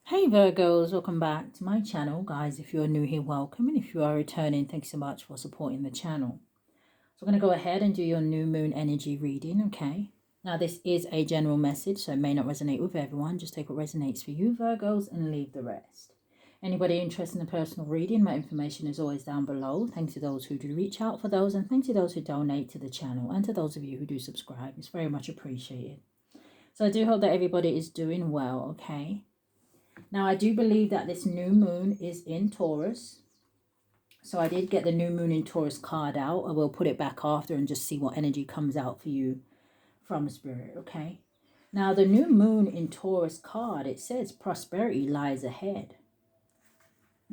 Hey Virgos, welcome back to my channel. Guys, if you're new here, welcome. And if you are returning, thanks so much for supporting the channel. So I'm going to go ahead and do your new moon energy reading, okay? Now this is a general message, so it may not resonate with everyone. Just take what resonates for you, Virgos, and leave the rest. Anybody interested in a personal reading, my information is always down below. Thanks to those who do reach out for those, and thanks to those who donate to the channel, and to those of you who do subscribe. It's very much appreciated. So I do hope that everybody is doing well, okay? Now, I do believe that this new moon is in Taurus. So I did get the new moon in Taurus card out. I will put it back after and just see what energy comes out for you from Spirit, okay? Now, the new moon in Taurus card, it says prosperity lies ahead,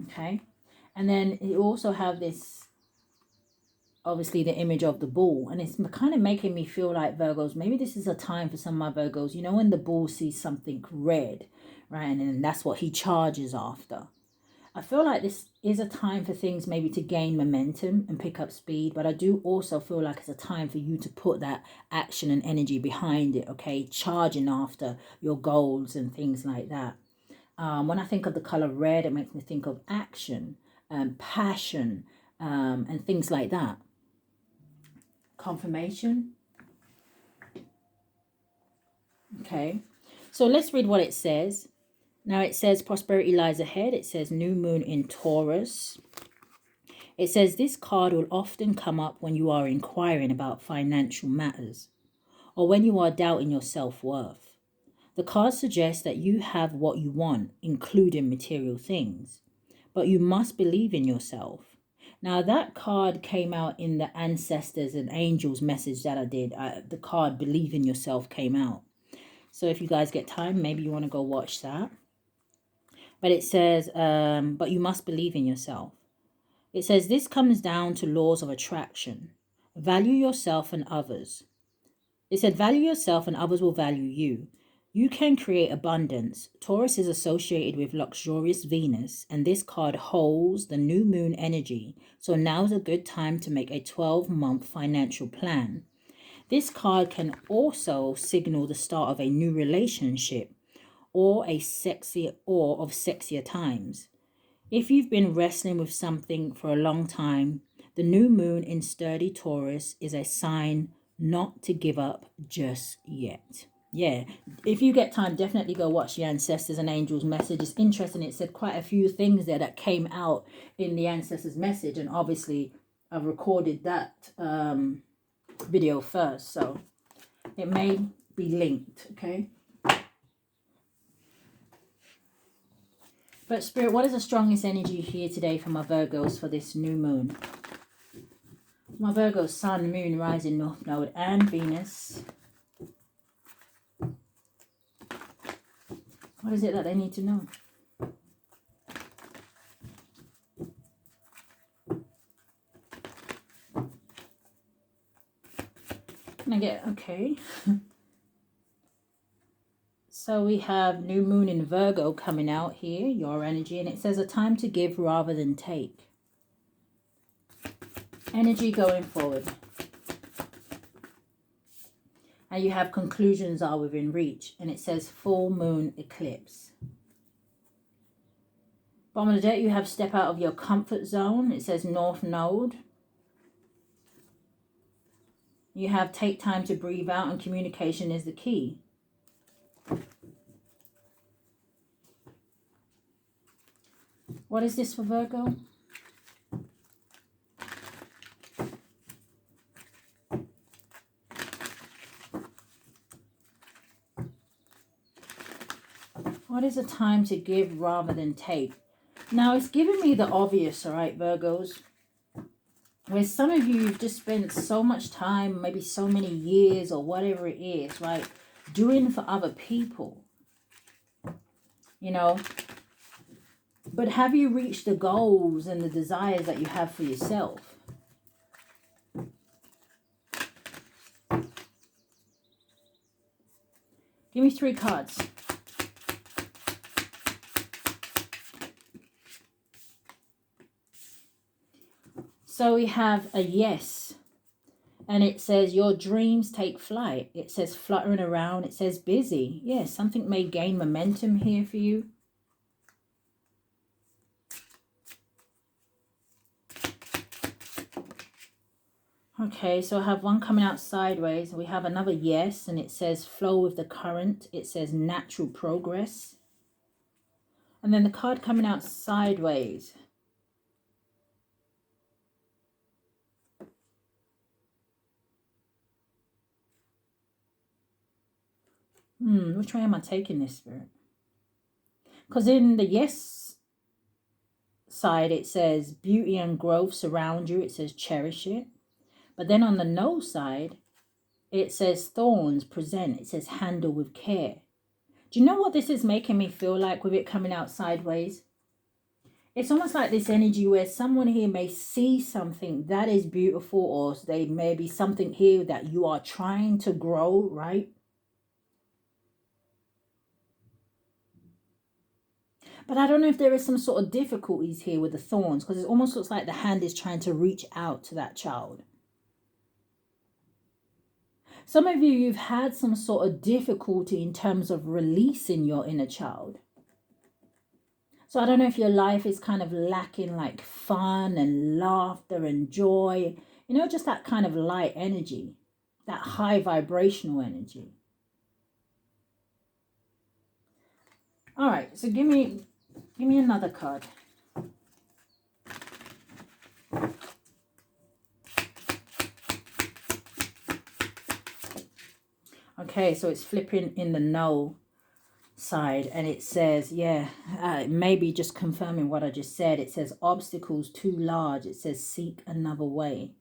okay? And then you also have this, obviously, the image of the bull. And it's kind of making me feel like, Virgos, maybe this is a time for some of my Virgos. You know, when the bull sees something red, right? And that's what he charges after. I feel like this is a time for things maybe to gain momentum and pick up speed, but I do also feel like it's a time for you to put that action and energy behind it, okay? Charging after your goals and things like that. When I think of the color red, it makes me think of action, passion, and things like that. Confirmation. Okay, so let's read what it says. Now it says prosperity lies ahead. It says new moon in Taurus. It says this card will often come up when you are inquiring about financial matters or when you are doubting your self-worth. The card suggests that you have what you want, including material things, but you must believe in yourself. Now that card came out in the ancestors and angels message that I did. The card believe in yourself came out. So if you guys get time, maybe you want to go watch that. But it says, but you must believe in yourself. It says this comes down to laws of attraction. Value yourself and others. It said value yourself and others will value you. You can create abundance. Taurus is associated with luxurious Venus, and this card holds the new moon energy. So now's a good time to make a 12-month financial plan. This card can also signal the start of a new relationship or of sexier times. If you've been wrestling with something for a long time, the new moon in sturdy Taurus is a sign not to give up just yet. Yeah, if you get time, definitely go watch the Ancestors and Angels message. It's interesting. It said quite a few things there that came out in the Ancestors message. And obviously, I've recorded that video first. So it may be linked, okay? But Spirit, what is the strongest energy here today for my Virgos for this new moon? My Virgo, Sun, Moon, Rising, North Node, and Venus. What is it that they need to know? Can I get, okay. So we have new moon in Virgo coming out here, your energy, and it says a time to give rather than take. Energy going forward. And you have conclusions are within reach, and it says full moon eclipse. Bottom of the deck, you have step out of your comfort zone. It says North Node. You have take time to breathe out, and communication is the key. What is this for Virgo? What is a time to give rather than take? Now, it's giving me the obvious, all right, Virgos. Where some of you have just spent so much time, maybe so many years or whatever it is, right, doing for other people, you know. But have you reached the goals and the desires that you have for yourself? Give me 3 cards. So we have a yes. And it says your dreams take flight. It says fluttering around. It says busy. Yes, something may gain momentum here for you. Okay, so I have one coming out sideways. We have another yes, and it says flow with the current. It says natural progress. And then the card coming out sideways. Which way am I taking this, Spirit? Because in the yes side, it says beauty and growth surround you. It says cherish it. But then on the no side, it says thorns present. It says handle with care. Do you know what this is making me feel like with it coming out sideways? It's almost like this energy where someone here may see something that is beautiful, or they may be something here that you are trying to grow, right? But I don't know if there is some sort of difficulties here with the thorns, because it almost looks like the hand is trying to reach out to that child. Some of you, you've had some sort of difficulty in terms of releasing your inner child. So I don't know if your life is kind of lacking like fun and laughter and joy, you know, just that kind of light energy, that high vibrational energy. All right, so give me another card. Okay, so it's flipping in the no side, and it says, yeah, maybe just confirming what I just said. It says obstacles too large. It says seek another way.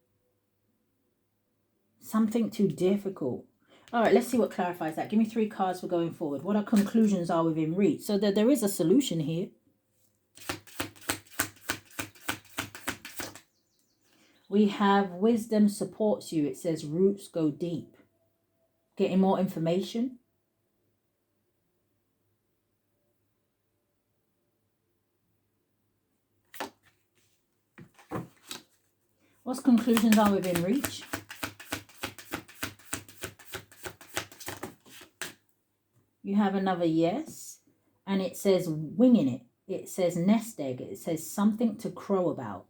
Something too difficult. All right, let's see what clarifies that. Give me 3 cards for going forward. What our conclusions are within reach. So that there is a solution here. We have wisdom supports you. It says roots go deep. Getting more information. What's conclusions are within reach? You have another yes, and it says winging it. It says nest egg. It says something to crow about.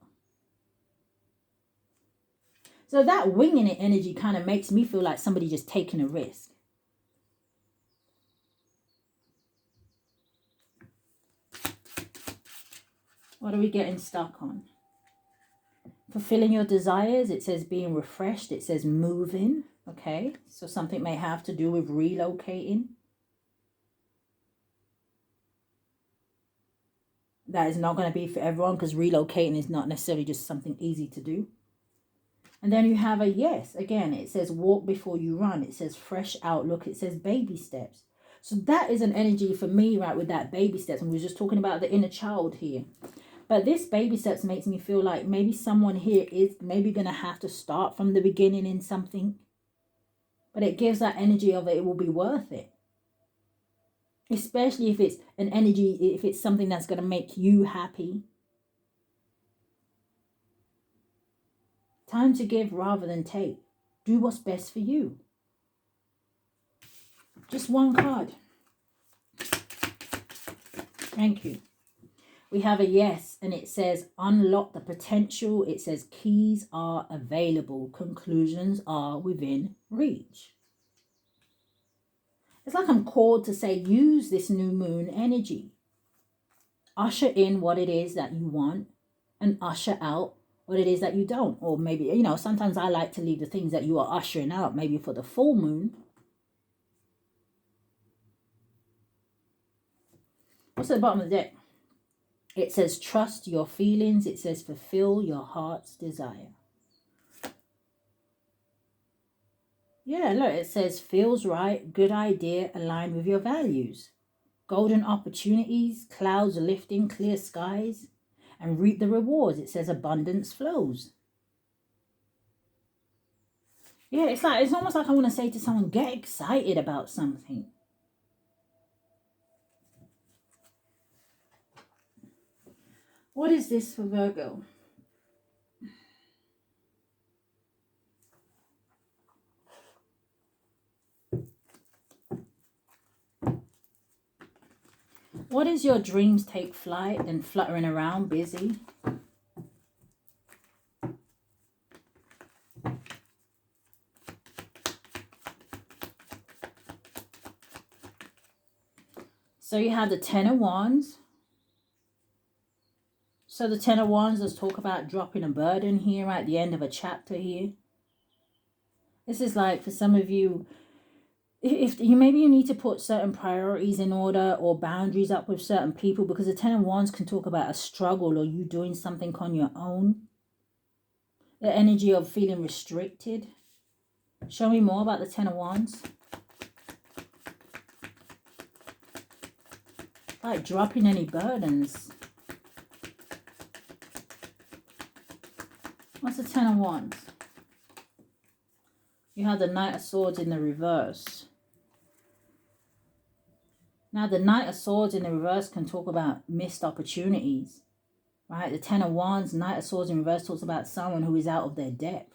So that winging it energy kind of makes me feel like somebody just taking a risk. What are we getting stuck on? Fulfilling your desires. It says being refreshed. It says moving. Okay, so something may have to do with relocating. That is not going to be for everyone, because relocating is not necessarily just something easy to do. And then you have a yes. Again, it says walk before you run. It says fresh outlook. It says baby steps. So that is an energy for me, right, with that baby steps. And we were just talking about the inner child here. But this baby steps makes me feel like maybe someone here is maybe going to have to start from the beginning in something. But it gives that energy of it will be worth it. Especially if it's an energy, if it's something that's going to make you happy. Time to give rather than take. Do what's best for you. Just one card. Thank you. We have a yes, and it says unlock the potential. It says keys are available. Conclusions are within reach. It's like I'm called to say use this new moon energy. Usher in what it is that you want and usher out what it is that you don't. Or maybe, you know, sometimes I like to leave the things that you are ushering out maybe for the full moon. What's at the bottom of the deck? It says trust your feelings. It says fulfill your heart's desire. Yeah, look, it says feels right, good idea, aligned with your values. Golden opportunities, clouds lifting, clear skies, and reap the rewards. It says abundance flows. Yeah, it's almost like I want to say to someone, get excited about something. What is this for Virgo? What is your dreams take flight and fluttering around busy? So you have the Ten of Wands. So the Ten of Wands, let's talk about dropping a burden here at the end of a chapter here. This is like for some of you, if you maybe you need to put certain priorities in order or boundaries up with certain people, because the Ten of Wands can talk about a struggle or you doing something on your own. The energy of feeling restricted. Show me more about the Ten of Wands. Like dropping any burdens. What's the Ten of Wands? You have the Knight of Swords in the reverse. Now, the Knight of Swords in the reverse can talk about missed opportunities, right? The Ten of Wands, Knight of Swords in reverse talks about someone who is out of their depth.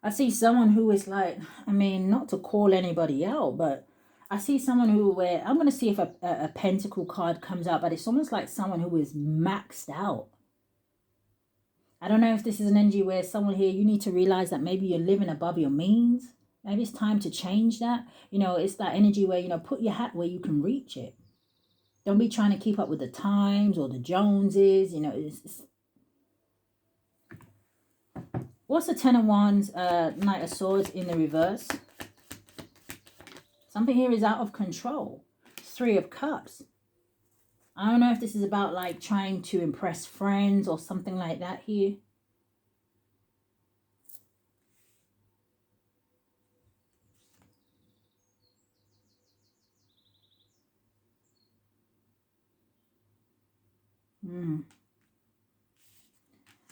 I see someone who is like, I mean, not to call anybody out, but I see someone who, where I'm going to see if a Pentacle card comes out, but it's almost like someone who is maxed out. I don't know if this is an energy where someone here, you need to realize that maybe you're living above your means. Maybe it's time to change that. You know, it's that energy where, you know, put your hat where you can reach it. Don't be trying to keep up with the times or the Joneses. You know, what's the Ten of Wands, Knight of Swords in the reverse? Something here is out of control. Three of Cups. I don't know if this is about like trying to impress friends or something like that here.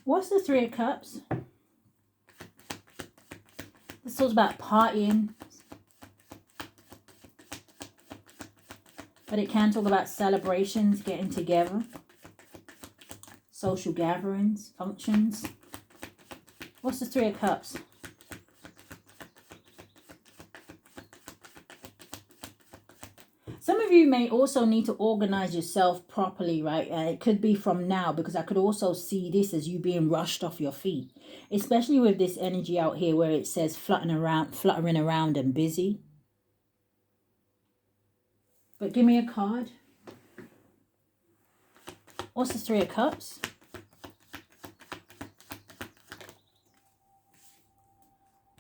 What's the Three of Cups? This talks about partying. But it can talk about celebrations, getting together. Social gatherings, functions. What's the Three of Cups? Some of you may also need to organize yourself properly, right? It could be from now, because I could also see this as you being rushed off your feet. Especially with this energy out here where it says fluttering around and busy. But give me a card. What's the Three of Cups?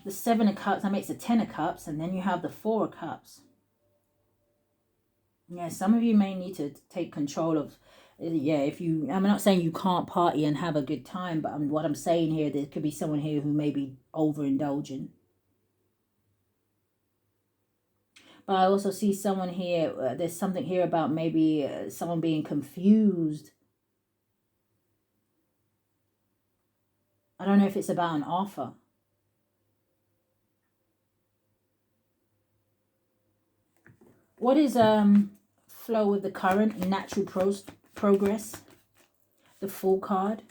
The Seven of Cups, that makes the Ten of Cups, and then you have the Four of Cups. Yeah, some of you may need to take control of, yeah, if you, I'm not saying you can't party and have a good time, but what I'm saying here, there could be someone here who may be overindulging. But I also see someone here, there's something here about maybe someone being confused. I don't know if it's about an offer. What is flow with the current, natural progress? The Fool card.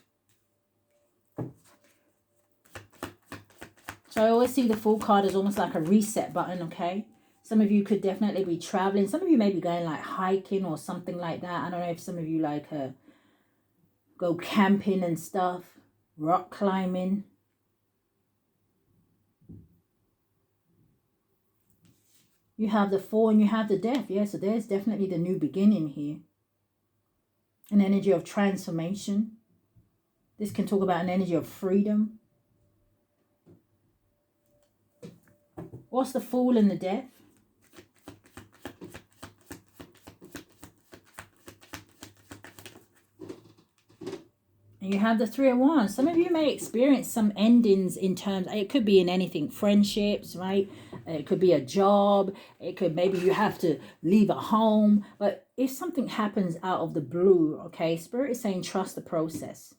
So I always see the Fool card as almost like a reset button, okay? Some of you could definitely be traveling. Some of you may be going like hiking or something like that. I don't know if some of you like go camping and stuff. Rock climbing. You have the Four and you have the Death. Yeah, so there's definitely the new beginning here. An energy of transformation. This can talk about an energy of freedom. What's the Fool and the Death? And you have the Three of Wands. Some of you may experience some endings in terms, it could be in anything, friendships, right? It could be a job. It could, maybe you have to leave a home. But if something happens out of the blue, okay, Spirit is saying trust the process.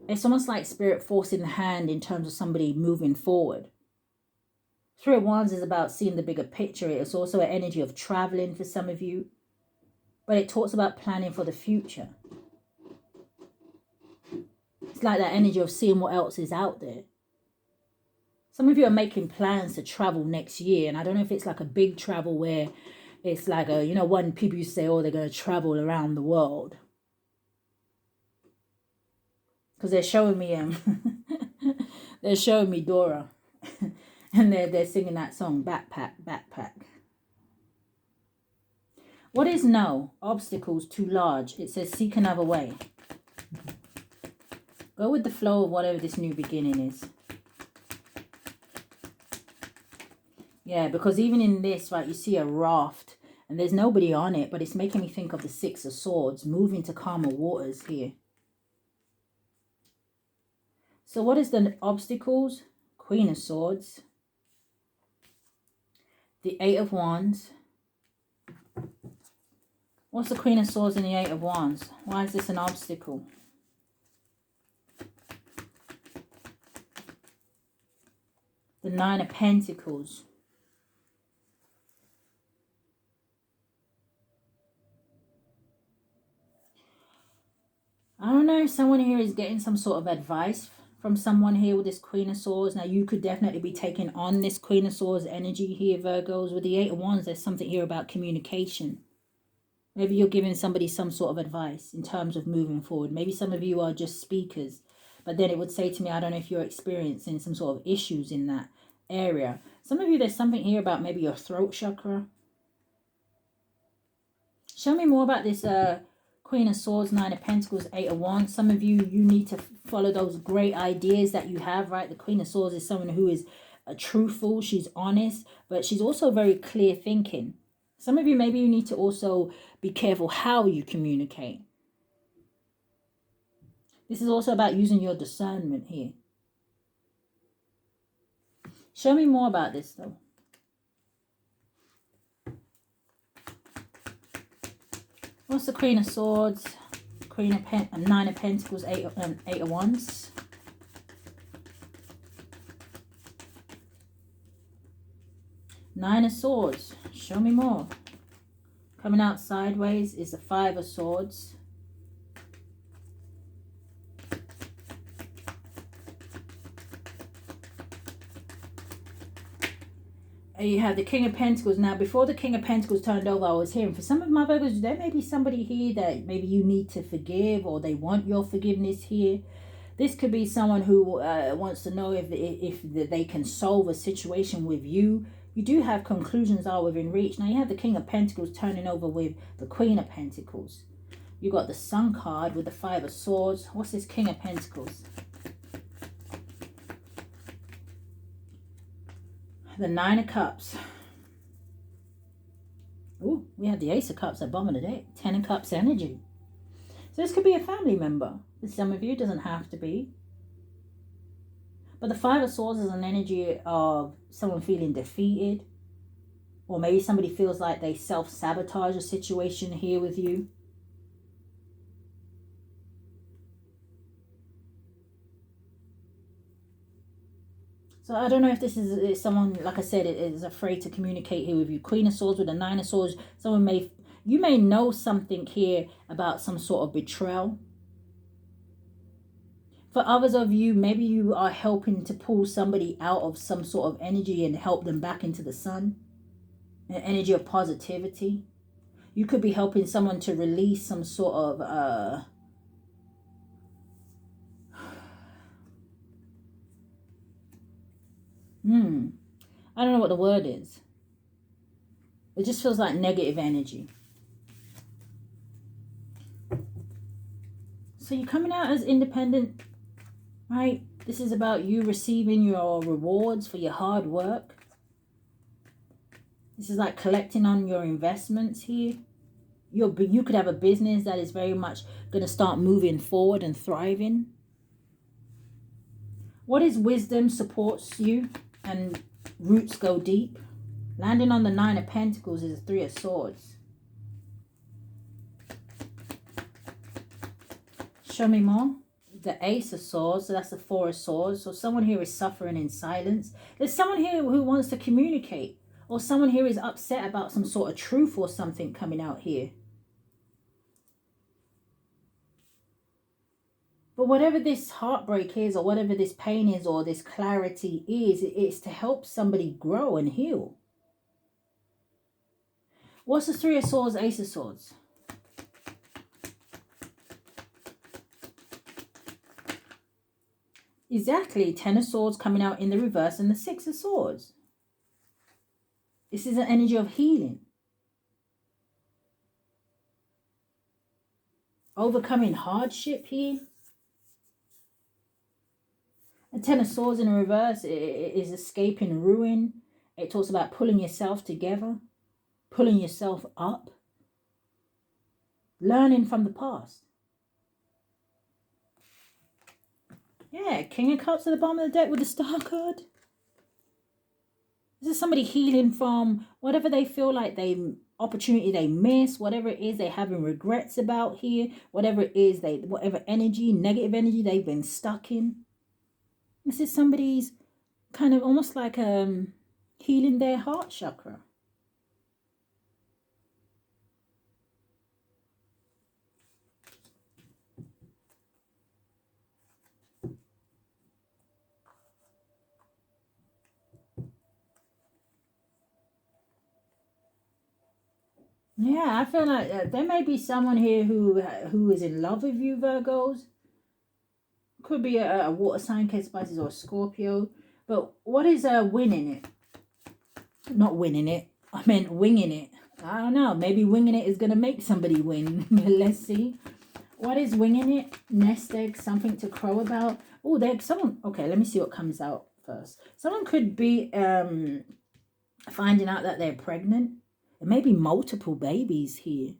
It's almost like Spirit forcing the hand in terms of somebody moving forward. Three of Wands is about seeing the bigger picture. It's also an energy of traveling for some of you. But it talks about planning for the future. It's like that energy of seeing what else is out there. Some of you are making plans to travel next year. And I don't know if it's like a big travel where it's like a, you know, when people used to say, oh, they're going to travel around the world. Because they're showing me, they're showing me Dora. And they're singing that song, Backpack, Backpack. What is no? Obstacles too large. It says seek another way. Go with the flow of whatever this new beginning is. Yeah, because even in this, right, you see a raft and there's nobody on it, but it's making me think of the Six of Swords, moving to calmer waters here. So what is the obstacles? Queen of Swords. The Eight of Wands. What's the Queen of Swords and the Eight of Wands? Why is this an obstacle? The Nine of Pentacles. I don't know if someone here is getting some sort of advice from someone here with this Queen of Swords. Now, you could definitely be taking on this Queen of Swords energy here, Virgos. With the Eight of Wands, there's something here about communication. Maybe you're giving somebody some sort of advice in terms of moving forward. Maybe some of you are just speakers. But then it would say to me, I don't know if you're experiencing some sort of issues in that area. Some of you, there's something here about maybe your throat chakra. Show me more about this Queen of Swords, Nine of Pentacles, Eight of Wands. Some of you, you need to follow those great ideas that you have, right? The Queen of Swords is someone who is truthful. She's honest, but she's also very clear thinking. Some of you, maybe you need to also be careful how you communicate. This is also about using your discernment here. Show me more about this, though. What's the Queen of Swords, Nine of Pentacles, Eight of Wands? Nine of Swords. Show me more. Coming out sideways is the Five of Swords. And you have the King of Pentacles. Now, before the King of Pentacles turned over, I was hearing, for some of my Virgos, there may be somebody here that maybe you need to forgive, or they want your forgiveness here. This could be someone who wants to know if they can solve a situation with you. You do have conclusions are within reach. Now, you have the King of Pentacles turning over with the Queen of Pentacles. You got the Sun card with the Five of Swords. What's this King of Pentacles? The Nine of Cups. Oh, we have the Ace of Cups at bottom of the deck. Ten of Cups energy. So this could be a family member. For some of you, it doesn't have to be. But the Five of Swords is an energy of someone feeling defeated. Or maybe somebody feels like they self-sabotage a situation here with you. So I don't know if this is someone, like I said, is afraid to communicate here with you. Queen of Swords with the Nine of Swords. You may know something here about some sort of betrayal. For others of you, maybe you are helping to pull somebody out of some sort of energy and help them back into the sun. An energy of positivity. You could be helping someone to release some sort of I don't know what the word is. It just feels like negative energy. So you're coming out as independent, right? This is about you receiving your rewards for your hard work. This is like collecting on your investments here. You could have a business that is very much going to start moving forward and thriving. What is wisdom supports you and roots go deep? Landing on the Nine of Pentacles is the Three of Swords. Show me more. The Ace of Swords, so that's the Four of Swords. So someone here is suffering in silence. There's someone here who wants to communicate. Or someone here is upset about some sort of truth or something coming out here. But whatever this heartbreak is, or whatever this pain is, or this clarity is, it's to help somebody grow and heal. What's the Three of Swords, Ace of Swords? Exactly. Ten of Swords coming out in the reverse and the Six of Swords. This is an energy of healing. overcoming hardship here. The Ten of Swords in reverse is escaping ruin. It talks about pulling yourself together, pulling yourself up, learning from the past. Yeah, King of Cups at the bottom of the deck with the Star card. This is somebody healing from whatever they feel like opportunity they miss, whatever it is they having regrets about here, whatever it is whatever energy, negative energy they've been stuck in. This is somebody's kind of almost like healing their heart chakra. Yeah, I feel like there may be someone here who is in love with you, Virgos. Could be a water sign, Cancer, Pisces, or a Scorpio. But what is winning it? Not winning it. I meant winging it. I don't know. Maybe winging it is going to make somebody win. Let's see. What is winging it? Nest egg, something to crow about. Oh, there's someone. Okay, let me see what comes out first. Someone could be finding out that they're pregnant. It may be multiple babies here.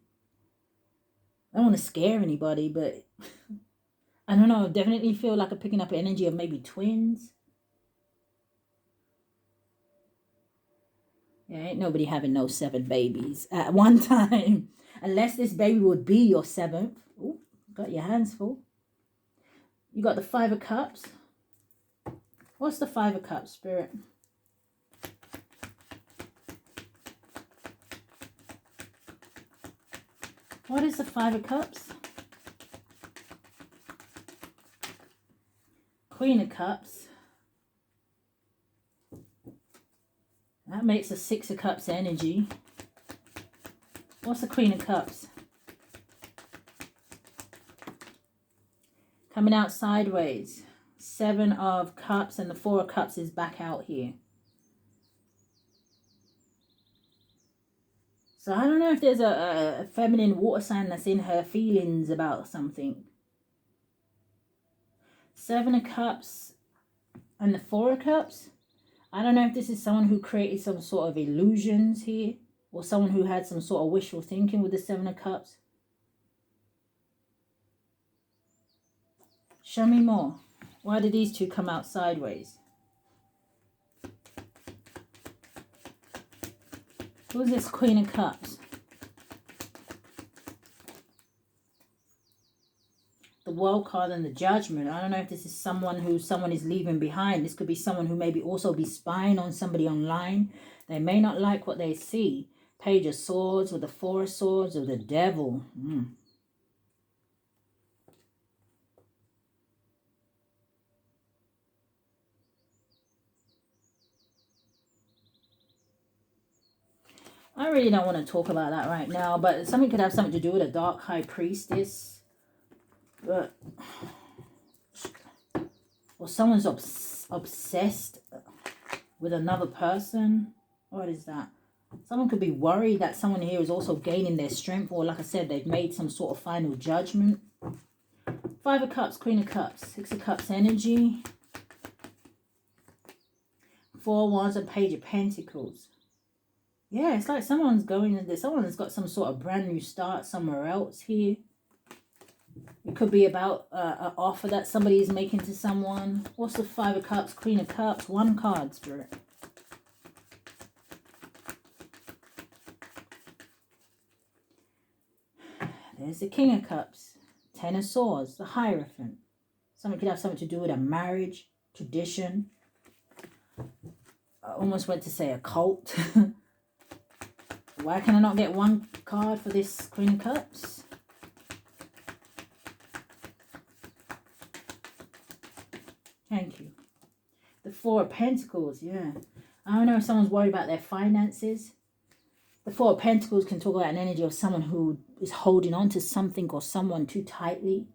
I don't want to scare anybody, but I don't know. Definitely feel like I'm picking up energy of maybe twins. Yeah, ain't nobody having no 7 babies at one time. Unless this baby would be your 7th. Oh, got your hands full. You got the 5 of Cups. What's the 5 of Cups, Spirit? What is the 5 of Cups? Queen of Cups. That makes a 6 of Cups energy. What's the Queen of Cups? Coming out sideways. 7 of Cups and the 4 of Cups is back out here. So I don't know if there's a feminine water sign that's in her feelings about something. 7 of Cups and the 4 of Cups. I don't know if this is someone who created some sort of illusions here. Or someone who had some sort of wishful thinking with the 7 of Cups. Show me more. Why did these two come out sideways? Who's this Queen of Cups? The World card and the Judgment. I don't know if this is someone who someone is leaving behind. This could be someone who maybe also be spying on somebody online. They may not like what they see. Page of Swords with the 4 of Swords or the Devil. I really don't want to talk about that right now, but something could have something to do with a Dark High Priestess. But, or someone's obsessed with another person. What is that? Someone could be worried that someone here is also gaining their strength, or like I said, they've made some sort of final judgment. 5 of Cups, Queen of Cups, 6 of Cups energy. 4 Wands and Page of Pentacles. Yeah, it's like someone's someone's got some sort of brand new start somewhere else here. It could be about an offer that somebody is making to someone. What's the 5 of Cups, Queen of Cups? 1 card, Spirit. There's the King of Cups, 10 of Swords, the Hierophant. Something could have something to do with a marriage, tradition. I almost went to say a cult. Why can I not get 1 card for this Queen of Cups? Thank you. The 4 of Pentacles, yeah. I don't know if someone's worried about their finances. The 4 of Pentacles can talk about an energy of someone who is holding on to something or someone too tightly.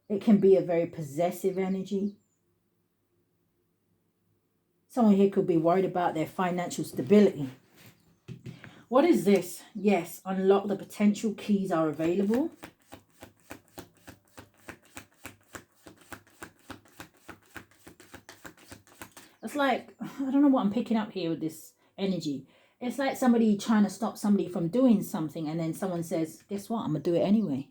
It can be a very possessive energy. Someone here could be worried about their financial stability. What is this? Yes, unlock the potential, keys are available. It's like, I don't know what I'm picking up here with this energy. It's like somebody trying to stop somebody from doing something, and then someone says, guess what? I'm going to do it anyway.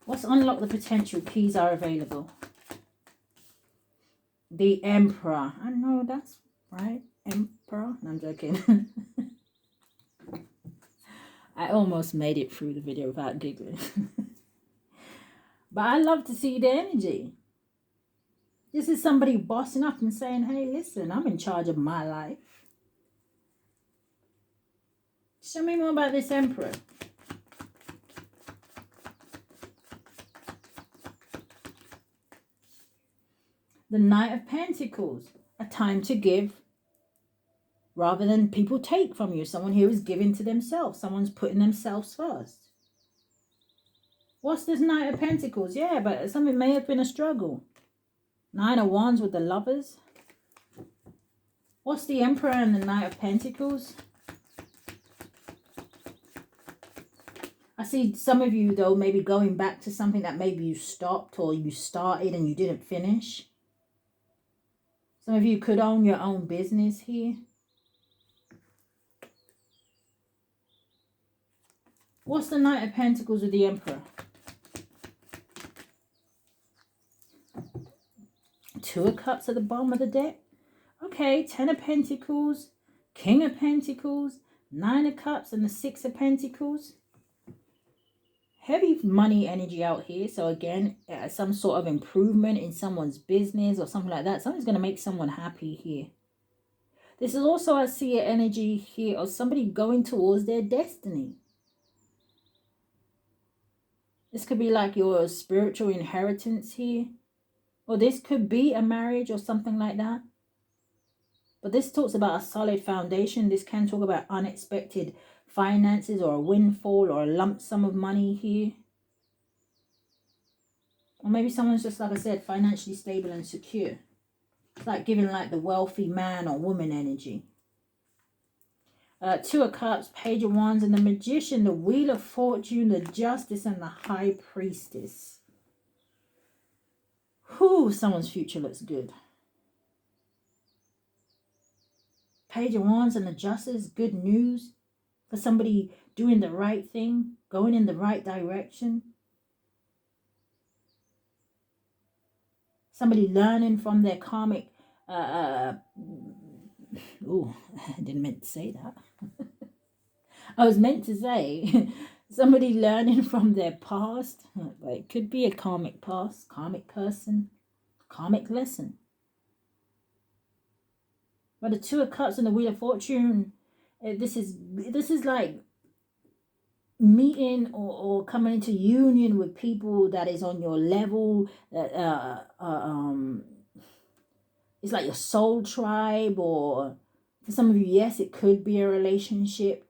What's unlock the potential? Keys are available. The Emperor. I know that's right. Emperor. No, I'm joking. I almost made it through the video without giggling. But I love to see the energy. This is somebody bossing up and saying, hey, listen, I'm in charge of my life. Show me more about this Emperor. The Knight of Pentacles. A time to give rather than people take from you. Someone here is giving to themselves. Someone's putting themselves first. What's this Knight of Pentacles? Yeah, but something may have been a struggle. Nine of Wands with the Lovers. What's the Emperor and the Knight of Pentacles? I see some of you, though, maybe going back to something that maybe you stopped or you started and you didn't finish. Some of you could own your own business here. What's the Knight of Pentacles with the Emperor? Two of Cups at the bottom of the deck. Okay, Ten of Pentacles, King of Pentacles, Nine of Cups, and the Six of Pentacles. Heavy money energy out here. So again, some sort of improvement in someone's business or something like that. Something's going to make someone happy here. This is also, I see an energy here of somebody going towards their destiny. This could be like your spiritual inheritance here. Or this could be a marriage or something like that. But this talks about a solid foundation. This can talk about unexpected finances or a windfall or a lump sum of money here. Or maybe someone's just, like I said, financially stable and secure. It's like giving like the wealthy man or woman energy. Two of Cups, Page of Wands, and the Magician, the Wheel of Fortune, the Justice, and the High Priestess. Whew, someone's future looks good. Page of Wands and the Justice, good news for somebody doing the right thing, going in the right direction. Somebody learning from their karmic, I didn't mean to say that. I was meant to say somebody learning from their past, but it could be a karmic past, karmic person, karmic lesson. But the Two of Cups and the Wheel of Fortune, this is like meeting or coming into union with people that is on your level. It's like your soul tribe, or for some of you, yes, it could be a relationship.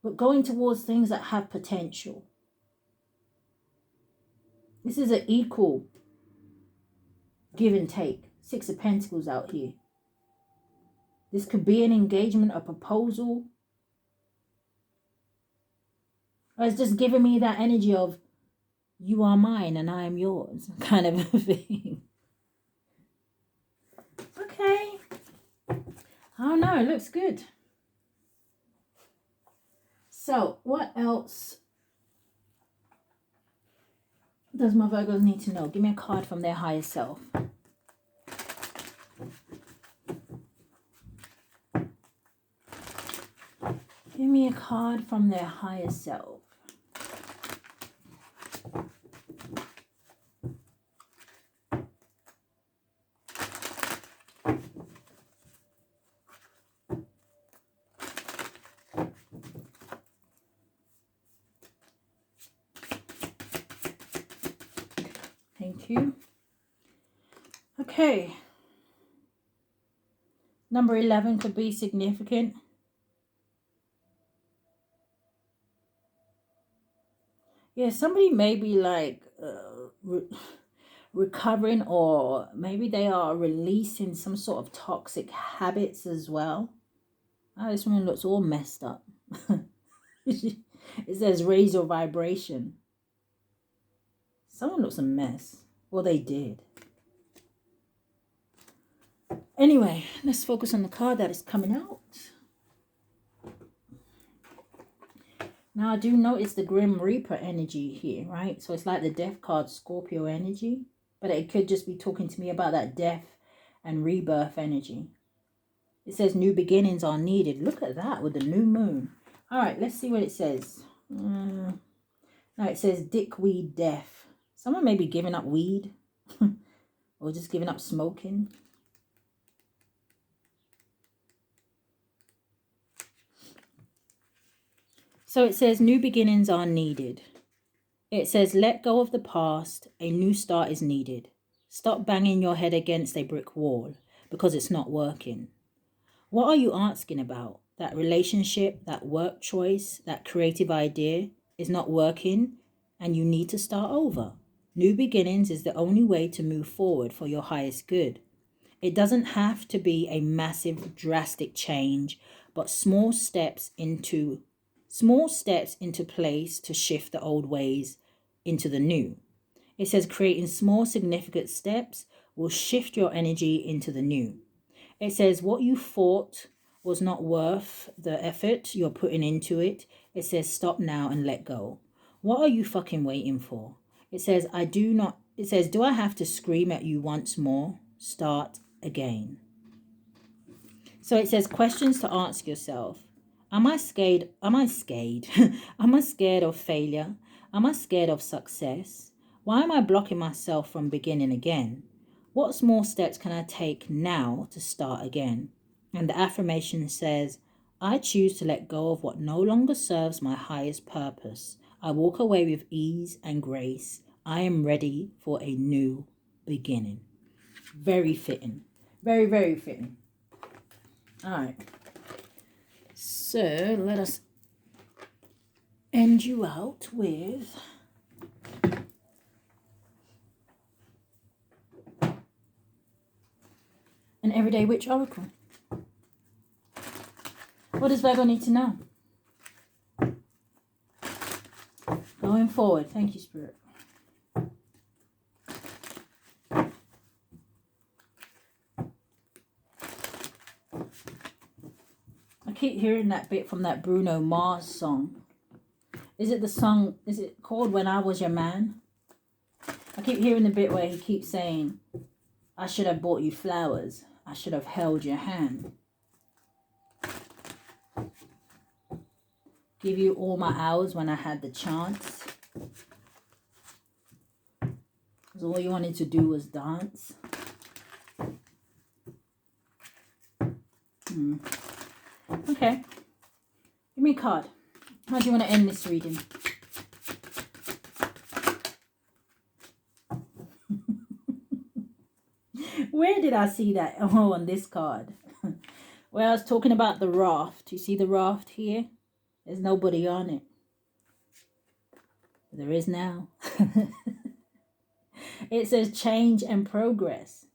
But going towards things that have potential. This is an equal give and take. Six of Pentacles out here. This could be an engagement, a proposal. Or it's just giving me that energy of you are mine and I am yours kind of a thing. Okay. Oh no, it looks good. So what else does my Virgos need to know? Give me a card from their higher self. Give me a card from their higher self. Thank you. Okay. Number 11 could be significant. Yeah, somebody may be like recovering, or maybe they are releasing some sort of toxic habits as well. Oh, this one looks all messed up. It says raise your vibration. Someone looks a mess. Well, they did. Anyway, let's focus on the card that is coming out. Now, I do notice the Grim Reaper energy here, right? So it's like the Death card, Scorpio energy. But it could just be talking to me about that death and rebirth energy. It says new beginnings are needed. Look at that with the new moon. All right, let's see what it says. No, it says dickweed death. Someone may be giving up weed or just giving up smoking. So it says new beginnings are needed. It says let go of the past. A new start is needed. Stop banging your head against a brick wall because it's not working. What are you asking about? That relationship, that work choice, that creative idea is not working and you need to start over. New beginnings is the only way to move forward for your highest good. It doesn't have to be a massive, drastic change, but small steps into place to shift the old ways into the new. It says creating small, significant steps will shift your energy into the new. It says what you thought was not worth the effort you're putting into it. It says stop now and let go. What are you fucking waiting for? It says do I have to scream at you once more? Start again. So it says questions to ask yourself. Am I scared? Am I scared? Am I scared of failure? Am I scared of success? Why am I blocking myself from beginning again? What small steps can I take now to start again? And the affirmation says, I choose to let go of what no longer serves my highest purpose. I walk away with ease and grace. I am ready for a new beginning. Very fitting. Very, very fitting. All right. So let us end you out with an everyday witch oracle. What does Virgo need to know? Going forward. Thank you, Spirit. I keep hearing that bit from that Bruno Mars song. Is it called When I Was Your Man? I keep hearing the bit where he keeps saying, I should have bought you flowers. I should have held your hand. Give you all my hours when I had the chance. Because all you wanted to do was dance. Okay. Give me a card. How do you want to end this reading? Where did I see that? Oh, on this card. Well, I was talking about the raft. You see the raft here? There's nobody on it. There is now. It says change and progress.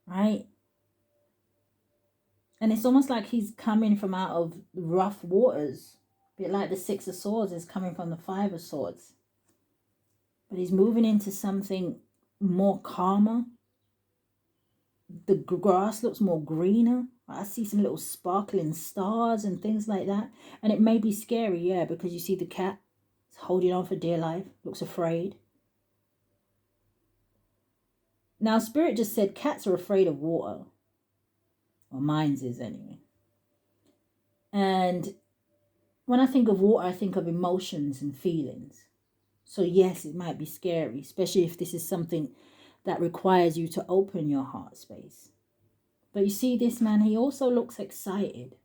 Right? And it's almost like he's coming from out of rough waters. A bit like the Six of Swords is coming from the Five of Swords. But he's moving into something more calmer. The grass looks more greener. I see some little sparkling stars and things like that. And it may be scary, yeah, because you see the cat is holding on for dear life, looks afraid. Now, Spirit just said cats are afraid of water. Well, mine's is anyway. And when I think of water, I think of emotions and feelings. So yes, it might be scary, especially if this is something that requires you to open your heart space. But you see this man, he also looks excited.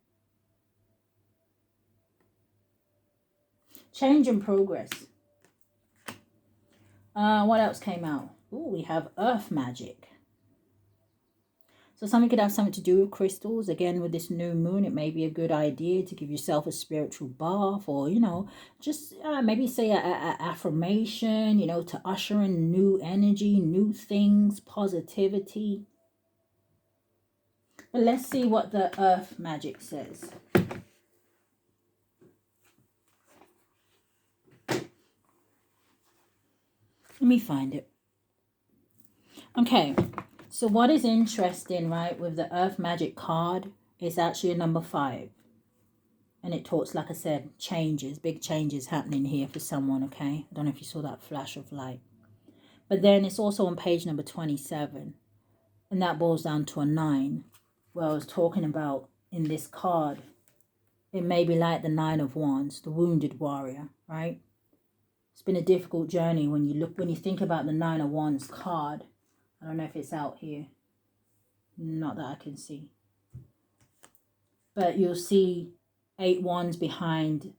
Change and progress. What else came out? Oh, we have earth magic. So something could have something to do with crystals. Again, with this new moon, it may be a good idea to give yourself a spiritual bath, or, you know, just maybe say a affirmation, you know, to usher in new energy, new things, positivity. But let's see what the earth magic says. Let me find it. Okay, so what is interesting, right, with the earth magic card is actually a number 5. And it talks, like I said, changes, big changes happening here for someone, okay? I don't know if you saw that flash of light. But then it's also on page number 27. And that boils down to a 9. Where I was talking about in this card, it may be like the 9 of Wands, the wounded warrior, right? It's been a difficult journey when you think about the 9 of Wands card. I don't know if it's out here. Not that I can see. But you'll see 8 wands behind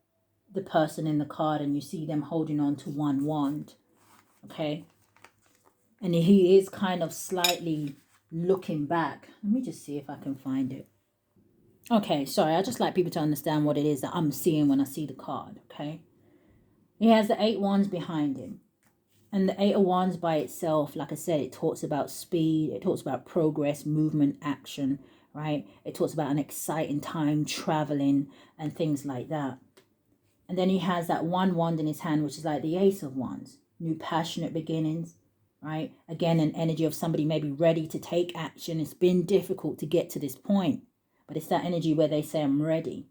the person in the card, and you see them holding on to 1 wand. Okay? And he is kind of slightly looking back. Let me just see if I can find it. Okay, sorry. I just like people to understand what it is that I'm seeing when I see the card. Okay? He has the 8 wands behind him. And the 8 of Wands by itself, like I said, it talks about speed. It talks about progress, movement, action, right? It talks about an exciting time, traveling, and things like that. And then he has that 1 wand in his hand, which is like the Ace of Wands. New passionate beginnings, right? Again, an energy of somebody maybe ready to take action. It's been difficult to get to this point. But it's that energy where they say, I'm ready.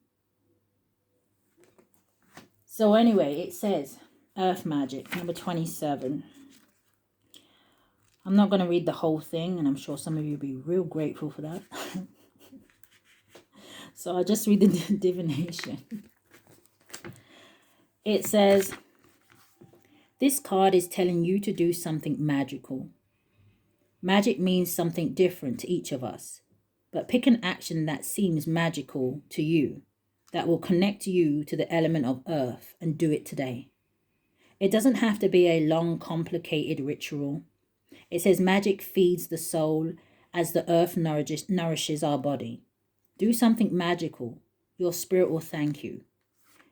So anyway, it says, Earth Magic, number 27. I'm not going to read the whole thing, and I'm sure some of you will be real grateful for that. So I'll just read the divination. It says, this card is telling you to do something magical. Magic means something different to each of us, but pick an action that seems magical to you, that will connect you to the element of earth, and do it today. It doesn't have to be a long, complicated ritual. It says magic feeds the soul as the earth nourishes our body. Do something magical. Your spirit will thank you.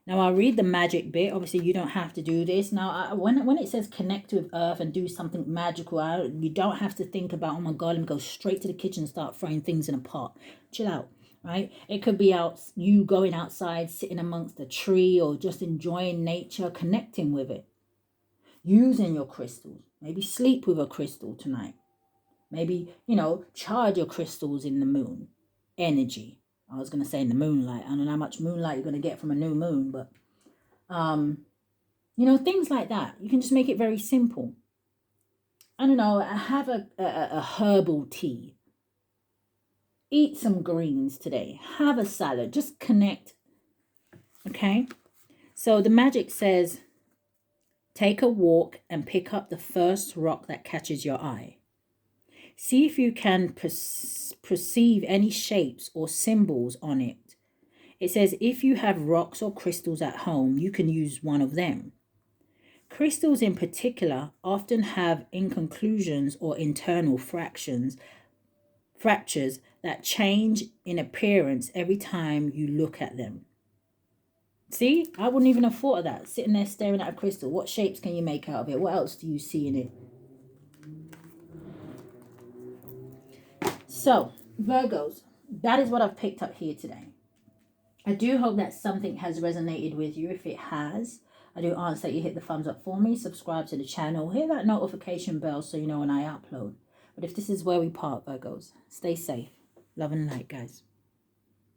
Now, I'll read the magic bit. Obviously, you don't have to do this. Now, when it says connect with earth and do something magical, you don't have to think about, oh my God, let me go straight to the kitchen and start throwing things in a pot. Chill out, right? It could be you going outside, sitting amongst a tree, or just enjoying nature, connecting with it. Using your crystals. Maybe sleep with a crystal tonight. Maybe, charge your crystals in the moon energy. I was going to say in the moonlight. I don't know how much moonlight you're going to get from a new moon, but, things like that. You can just make it very simple. I don't know, have a herbal tea. Eat some greens today. Have a salad. Just connect. Okay? So the magic says, take a walk and pick up the first rock that catches your eye. See if you can perceive any shapes or symbols on it. It says if you have rocks or crystals at home, you can use one of them. Crystals in particular often have inconclusions or internal fractures that change in appearance every time you look at them. See, I wouldn't even have thought of that. Sitting there staring at a crystal. What shapes can you make out of it? What else do you see in it? So, Virgos, that is what I've picked up here today. I do hope that something has resonated with you. If it has, I do ask that you hit the thumbs up for me, subscribe to the channel, hit that notification bell so you know when I upload. But if this is where we part, Virgos, stay safe. Love and light, guys.